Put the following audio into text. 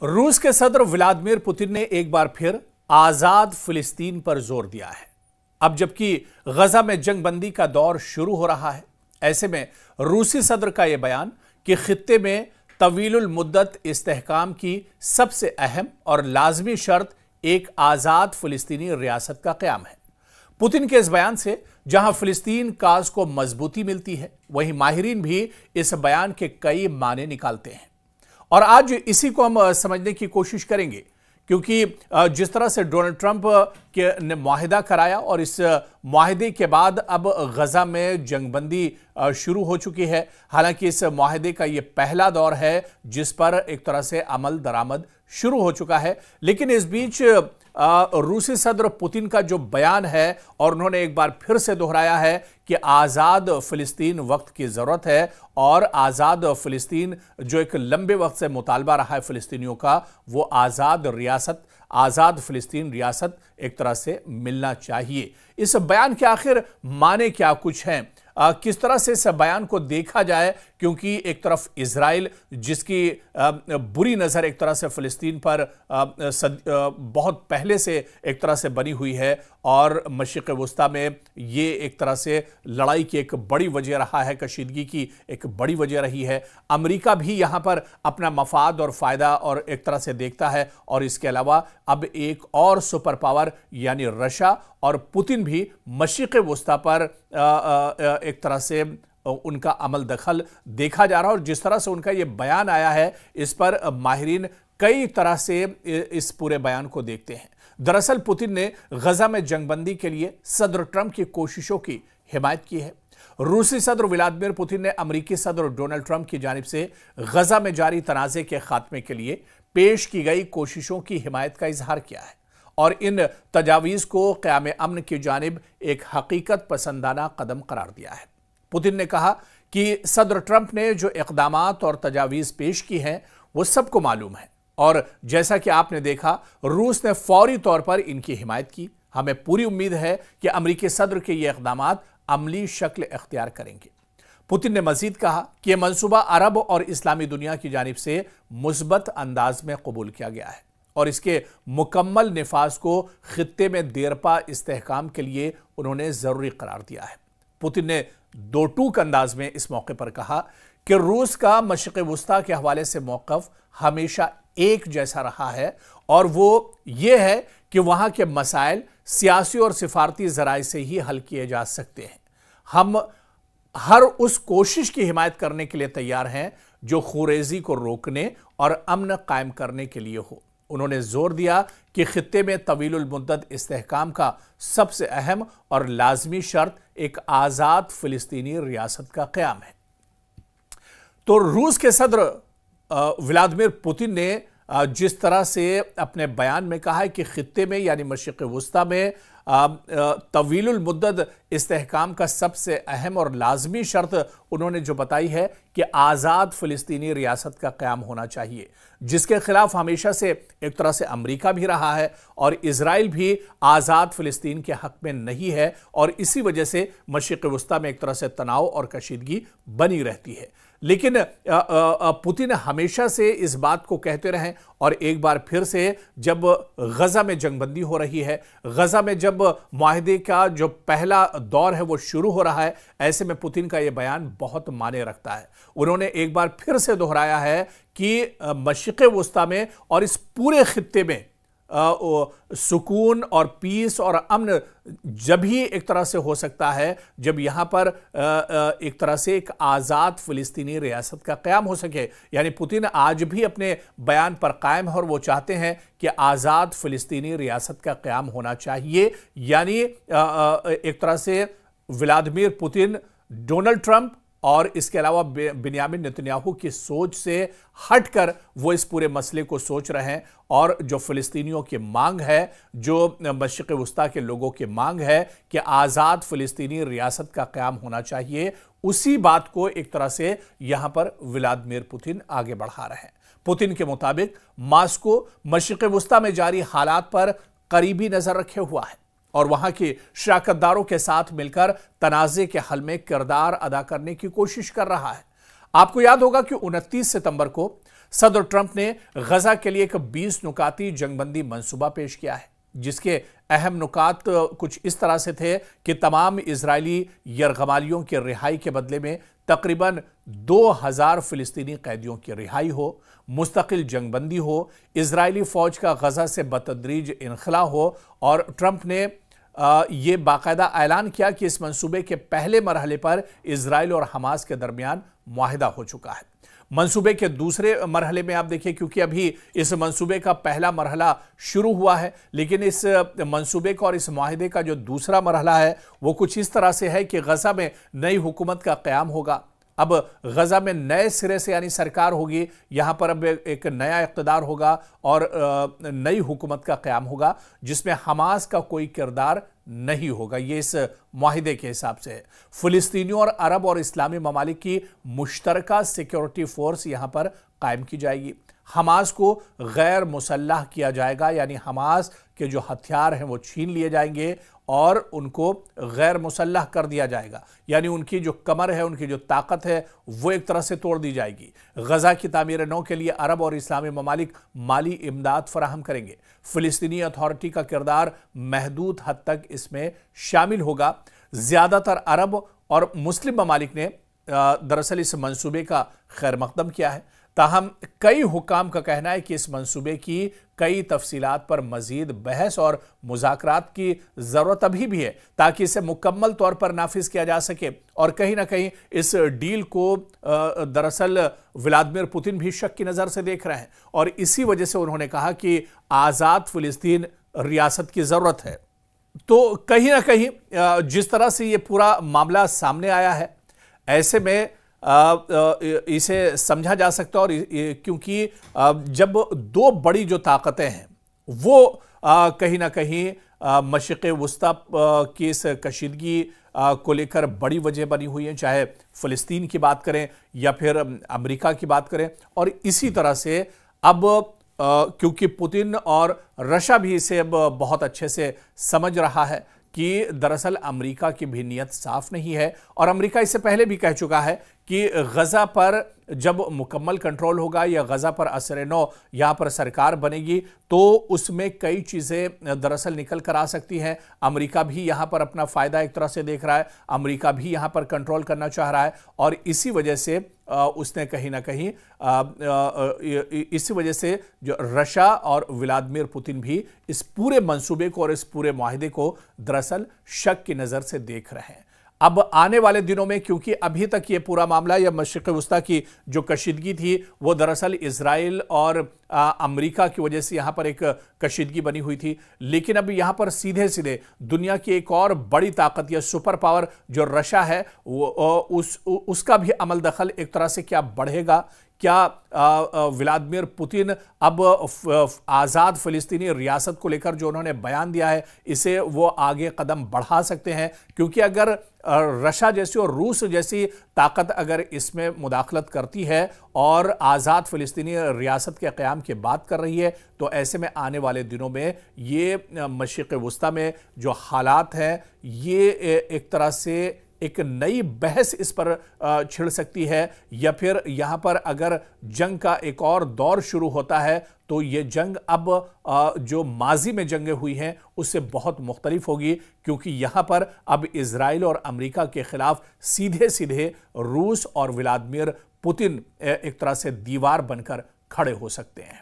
रूस के सदर व्लादिमीर पुतिन ने एक बार फिर आजाद फिलिस्तीन पर जोर दिया है। अब जबकि गजा में जंगबंदी का दौर शुरू हो रहा है, ऐसे में रूसी सदर का यह बयान कि खित्ते में तवीलुल मुद्दत इस्तेहकाम की सबसे अहम और लाजमी शर्त एक आजाद फिलिस्तीनी रियासत का क़याम है। पुतिन के इस बयान से जहां फिलिस्तीन काज को मजबूती मिलती है, वहीं माहिरीन भी इस बयान के कई माने निकालते हैं। और आज इसी को हम समझने की कोशिश करेंगे, क्योंकि जिस तरह से डोनाल्ड ट्रंप ने मुआहिदा कराया और इस मुआहिदे के बाद अब गजा में जंगबंदी शुरू हो चुकी है। हालांकि इस मुआहिदे का ये पहला दौर है जिस पर एक तरह से अमल दरामद शुरू हो चुका है, लेकिन इस बीच रूसी सदर पुतिन का जो बयान है और उन्होंने एक बार फिर से दोहराया है कि आज़ाद फिलिस्तीन वक्त की ज़रूरत है और आज़ाद फिलिस्तीन जो एक लंबे वक्त से मुतालबा रहा है फिलिस्तीनियों का, वो आज़ाद फिलिस्तीन रियासत एक तरह से मिलना चाहिए। इस बयान के आखिर माने क्या कुछ हैं, किस तरह से इस बयान को देखा जाए, क्योंकि एक तरफ इजराइल जिसकी बुरी नज़र एक तरह से फिलिस्तीन पर बहुत पहले से एक तरह से बनी हुई है और मशरिक़ वुस्ता में ये एक तरह से लड़ाई की एक बड़ी वजह रहा है, कशीदगी की एक बड़ी वजह रही है। अमेरिका भी यहाँ पर अपना मफाद और फ़ायदा और एक तरह से देखता है, और इसके अलावा अब एक और सुपर पावर यानी रशिया और पुतिन भी मशरिक़ वुस्ता पर एक तरह से उनका अमल दखल देखा जा रहा है। और जिस तरह से उनका ये बयान आया है, इस पर माहिरीन कई तरह से इस पूरे बयान को देखते हैं। दरअसल पुतिन ने गजा में जंगबंदी के लिए सदर ट्रंप की कोशिशों की हिमायत की है। रूसी सदर व्लादिमीर पुतिन ने अमेरिकी सदर डोनाल्ड ट्रंप की जानिब से गजा में जारी तनाज़े के खात्मे के लिए पेश की गई कोशिशों की हिमायत का इजहार किया है और इन तजावीज़ को क़याम अमन की जानिब एक हकीकत पसंदाना कदम करार दिया है। पुतिन ने कहा कि सदर ट्रंप ने जो इक़दामात और तजावीज़ पेश की हैं वो सबको मालूम है, और जैसा कि आपने देखा रूस ने फौरी तौर पर इनकी हिमायत की। हमें पूरी उम्मीद है कि अमेरिकी सदर के ये इक़दामात अमली शक्ल इख्तियार करेंगे। पुतिन ने मजीद कहा कि यह मंसूबा अरब और इस्लामी दुनिया की जानिब से मुस्बत अंदाज में कबूल किया गया है और इसके मुकम्मल निफाज को खित्ते में देरपा इस्तेहकाम के लिए उन्होंने ज़रूरी करार दिया है। पुतिन ने दो टूक अंदाज में इस मौके पर कहा कि रूस का मशरिक़ वुस्ता के हवाले से मौक़िफ़ हमेशा एक जैसा रहा है, और वो ये है कि वहाँ के मसाइल सियासी और सिफारती ज़राए से ही हल किए जा सकते हैं। हम हर उस कोशिश की हिमायत करने के लिए तैयार हैं जो खुरेज़ी को रोकने और अमन कायम करने के लिए हो। उन्होंने जोर दिया कि खित्ते में तवीलुल मुद्दत इस्तेहकाम का सबसे अहम और लाजमी शर्त एक आज़ाद फिलिस्तीनी रियासत का क़याम है। तो रूस के सदर व्लादिमीर पुतिन ने जिस तरह से अपने बयान में कहा है कि खित्ते में यानी मशरिक़ वुस्ता में तवीलुल मुद्दत इस्तेहकाम का सबसे अहम और लाजमी शर्त उन्होंने जो बताई है कि आज़ाद फिलिस्तीनी रियासत का क़याम होना चाहिए, जिसके खिलाफ हमेशा से एक तरह से अमेरिका भी रहा है और इजराइल भी आज़ाद फिलिस्तीन के हक़ में नहीं है, और इसी वजह से मशरिक़ वुस्ता में एक तरह से तनाव और कशीदगी बनी रहती है। लेकिन पुतिन हमेशा से इस बात को कहते रहे, और एक बार फिर से जब गजा में जंगबंदी हो रही है, गजा में जब मुआहिदे का जो पहला दौर है वो शुरू हो रहा है, ऐसे में पुतिन का ये बयान बहुत माने रखता है। उन्होंने एक बार फिर से दोहराया है कि मशरिक़ वुस्ता में और इस पूरे खित्ते में सुकून और पीस और अमन जब ही एक तरह से हो सकता है जब यहां पर एक तरह से एक आज़ाद फिलिस्तीनी रियासत का क़याम हो सके। यानी पुतिन आज भी अपने बयान पर कायम है और वो चाहते हैं कि आज़ाद फिलिस्तीनी रियासत का क़याम होना चाहिए। यानी एक तरह से व्लादिमीर पुतिन डोनाल्ड ट्रंप और इसके अलावा बिन्यामिन नेतन्याहू की सोच से हटकर वो इस पूरे मसले को सोच रहे हैं, और जो फ़िलिस्तीनियों की मांग है, जो मशरिक़ वुस्ता के लोगों की मांग है कि आज़ाद फ़िलिस्तीनी रियासत का क़याम होना चाहिए, उसी बात को एक तरह से यहाँ पर व्लादिमीर पुतिन आगे बढ़ा रहे हैं। पुतिन के मुताबिक मास्को मशरिक़ वुस्ता में जारी हालात पर करीबी नज़र रखे हुआ है और वहां के शराकतदारों के साथ मिलकर तनाज़े के हल में किरदार अदा करने की कोशिश कर रहा है। आपको याद होगा कि 29 सितंबर को सदर ट्रंप ने गजा के लिए एक 20 नुकाती जंगबंदी मंसूबा पेश किया है, जिसके अहम नुकात कुछ इस तरह से थे कि तमाम इजरायली यरगमालियों की रिहाई के बदले में तकरीबन 2000 फिलिस्तीनी कैदियों की रिहाई हो, मुस्तकिल जंगबंदी हो, इजरायली फौज का गजा से बतदरीज इनखला हो। और ट्रंप ने ये बाकायदा ऐलान किया कि इस मंसूबे के पहले मरहले पर इजराइल और हमास के दरमियान मुआहिदा हो चुका है। मंसूबे के दूसरे मरहले में आप देखिए, क्योंकि अभी इस मंसूबे का पहला मरहला शुरू हुआ है, लेकिन इस मंसूबे का और इस मुआहिदे का जो दूसरा मरहला है वो कुछ इस तरह से है कि गजा में नई हुकूमत का क़याम होगा। अब गजा में नए सिरे से यानी सरकार होगी, यहां पर अब एक नया इक़्तिदार होगा और नई हुकूमत का क़याम होगा जिसमें हमास का कोई किरदार नहीं होगा। ये इस मुआहिदे के हिसाब से है। फिलिस्तीनियों और अरब और इस्लामी ममालिक की मुश्तरका सिक्योरिटी फोर्स यहां पर कायम की जाएगी। हमास को गैर मुसल्लह किया जाएगा, यानी हमास के जो हथियार हैं वो छीन लिए जाएंगे और उनको गैर मुसल्लह कर दिया जाएगा, यानी उनकी जो कमर है, उनकी जो ताकत है वो एक तरह से तोड़ दी जाएगी। गजा की तामीर नौ के लिए अरब और इस्लामी ममालिक माली इमदाद फराहम करेंगे। फिलिस्तीनी अथॉरिटी का किरदार महदूद हद तक इसमें शामिल होगा। ज़्यादातर अरब और मुस्लिम ममालिक ने दरअसल इस मंसूबे का खैर मकदम किया है, ताहम कई हुकाम का कहना है कि इस मंसूबे की कई तफसीलात पर मजीद बहस और मुज़ाकरात की ज़रूरत अभी भी है ताकि इसे मुकम्मल तौर पर नाफिज किया जा सके। और कहीं ना कहीं इस डील को दरअसल व्लादिमीर पुतिन भी शक की नज़र से देख रहे हैं और इसी वजह से उन्होंने कहा कि आज़ाद फिलिस्तीन रियासत की ज़रूरत है। तो कहीं ना कहीं जिस तरह से ये पूरा मामला सामने आया है, ऐसे में इसे समझा जा सकता है। और क्योंकि जब दो बड़ी जो ताकतें हैं वो कहीं ना कहीं मशरिक़ वस्ता की इस कशीदगी को लेकर बड़ी वजह बनी हुई है, चाहे फ़लस्तीन की बात करें या फिर अमेरिका की बात करें। और इसी तरह से अब क्योंकि पुतिन और रशिया भी इसे अब बहुत अच्छे से समझ रहा है कि दरअसल अमेरिका की भी नीयत साफ नहीं है और अमेरिका इससे पहले भी कह चुका है कि गजा पर जब मुकम्मल कंट्रोल होगा या गजा पर असर नौ यहाँ पर सरकार बनेगी तो उसमें कई चीज़ें दरअसल निकल कर आ सकती हैं। अमेरिका भी यहाँ पर अपना फ़ायदा एक तरह से देख रहा है, अमेरिका भी यहाँ पर कंट्रोल करना चाह रहा है और इसी वजह से उसने कहीं ना कहीं इसी वजह से जो रशिया और व्लादिमीर पुतिन भी इस पूरे मंसूबे को और इस पूरे मुआहिदे को दरअसल शक की नज़र से देख रहे हैं। अब आने वाले दिनों में, क्योंकि अभी तक ये पूरा मामला या मशरिक़ वस्ता की जो कशीदगी थी वो दरअसल इजराइल और अमेरिका की वजह से यहाँ पर एक कशीदगी बनी हुई थी, लेकिन अब यहाँ पर सीधे सीधे दुनिया की एक और बड़ी ताकत या सुपर पावर जो रशिया है वो उसका भी अमल दखल एक तरह से क्या बढ़ेगा? क्या व्लादिमीर पुतिन अब आज़ाद फ़लस्तीनी रियासत को लेकर जो उन्होंने बयान दिया है इसे वो आगे कदम बढ़ा सकते हैं? क्योंकि अगर रशिया जैसी और रूस जैसी ताकत अगर इसमें मुदाखलत करती है और आज़ाद फ़लस्तीनी रियासत के क़याम की बात कर रही है तो ऐसे में आने वाले दिनों में ये मशरिक़ वस्ता में जो हालात हैं ये एक तरह से एक नई बहस इस पर छिड़ सकती है या फिर यहाँ पर अगर जंग का एक और दौर शुरू होता है तो ये जंग अब जो माजी में जंगें हुई हैं उससे बहुत मुख्तलिफ होगी, क्योंकि यहाँ पर अब इजराइल और अमेरिका के खिलाफ सीधे सीधे रूस और व्लादिमीर पुतिन एक तरह से दीवार बनकर खड़े हो सकते हैं।